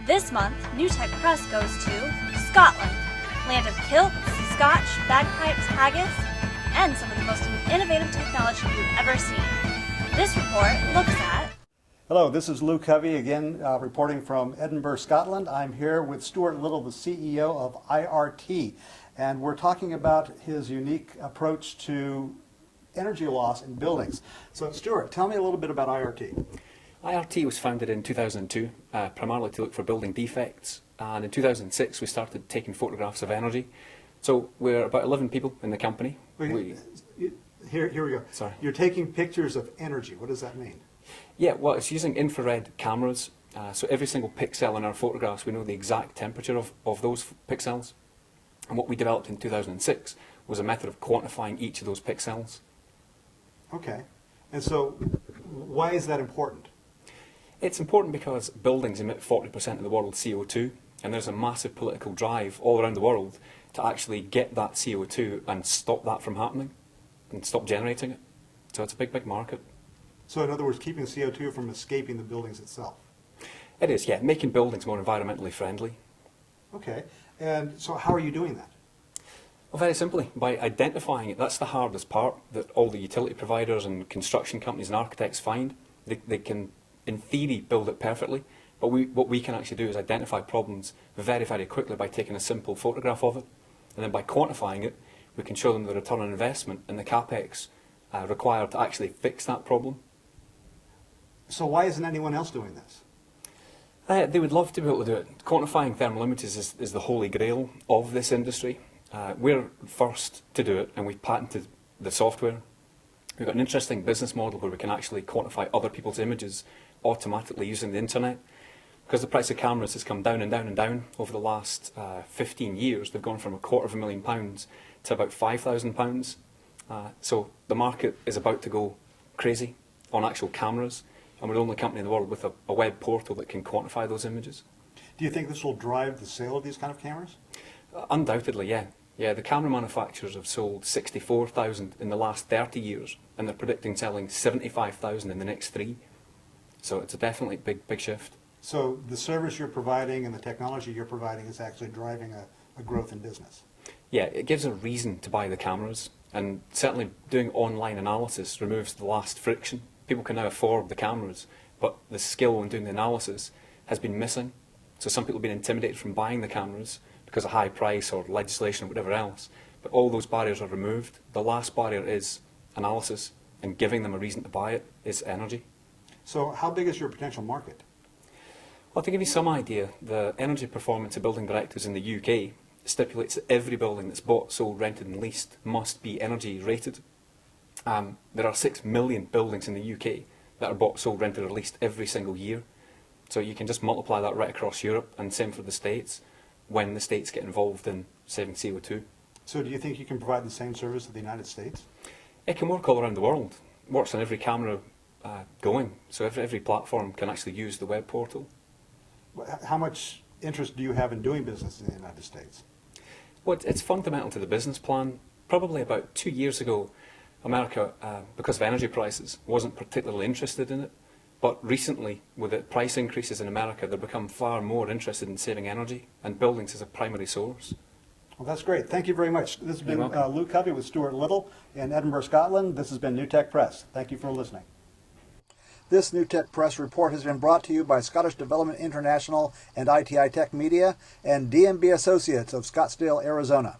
This month, New Tech Press goes to Scotland, land of kilts, scotch, bagpipes, haggis, and some of the most innovative technology you've ever seen. This report looks at... Hello, this is Lou Covey again, reporting from Edinburgh, Scotland. I'm here with Stewart Little, the CEO of IRT, and we're talking about his unique approach to energy loss in buildings. So, Stewart, tell me a little bit about IRT. IRT was founded in 2002, primarily to look for building defects, and in 2006 we started taking photographs of energy. So we're about 11 people in the company. Here we go. Sorry. You're taking pictures of energy. What does that mean? Yeah, well, it's using infrared cameras. So every single pixel in our photographs, we know the exact temperature of those pixels. And what we developed in 2006 was a method of quantifying each of those pixels. Okay. And so why is that important? It's important because buildings emit 40% of the world's CO2, and there's a massive political drive all around the world to actually get that CO2 and stop that from happening and stop generating it. So it's a big, big market. So in other words, keeping CO2 from escaping the buildings itself. It is, yeah, making buildings more environmentally friendly. Okay. And so how are you doing that? Well, very simply, by identifying it. That's the hardest part that all the utility providers and construction companies and architects find. They can, in theory, build it perfectly, but what we can actually do is identify problems very, very quickly by taking a simple photograph of it, and then by quantifying it, we can show them the return on investment and the capex required to actually fix that problem. So why isn't anyone else doing this? They would love to be able to do it. Quantifying thermal images is the holy grail of this industry. We're first to do it, and we've patented the software. We've got an interesting business model where we can actually quantify other people's images automatically using the internet. Because the price of cameras has come down and down and down over the last 15 years, they've gone from £250,000 to about £5,000. So the market is about to go crazy on actual cameras, and we're the only company in the world with a web portal that can quantify those images. Do you think this will drive the sale of these kind of cameras? Undoubtedly, yeah. Yeah, the camera manufacturers have sold 64,000 in the last 30 years, and they're predicting selling 75,000 in the next 3. So it's a definitely big shift. So the service you're providing and the technology you're providing is actually driving a growth in business? Yeah, it gives a reason to buy the cameras, and certainly doing online analysis removes the last friction. People can now afford the cameras, but the skill in doing the analysis has been missing. So some people have been intimidated from buying the cameras because of high price or legislation or whatever else, but all those barriers are removed. The last barrier is analysis, and giving them a reason to buy it is energy. So how big is your potential market? Well, to give you some idea, the Energy Performance of Building Directives in the UK stipulates that every building that's bought, sold, rented and leased must be energy rated. There are 6 million buildings in the UK that are bought, sold, rented or leased every single year. So you can just multiply that right across Europe, and same for the States, when the States get involved in saving CO2. So do you think you can provide the same service to the United States? It can work all around the world. It works on every camera going, so every platform can actually use the web portal. How much interest do you have in doing business in the United States? Well, it's fundamental to the business plan. Probably about 2 years ago, America, because of energy prices, wasn't particularly interested in it. But recently, with the price increases in America, they've become far more interested in saving energy and buildings as a primary source. Well, that's great. Thank you very much. This has been You're welcome. Lou Covey with Stewart Little in Edinburgh, Scotland. This has been New Tech Press. Thank you for listening. This New Tech Press report has been brought to you by Scottish Development International and ITI Tech Media and DMB Associates of Scottsdale, Arizona.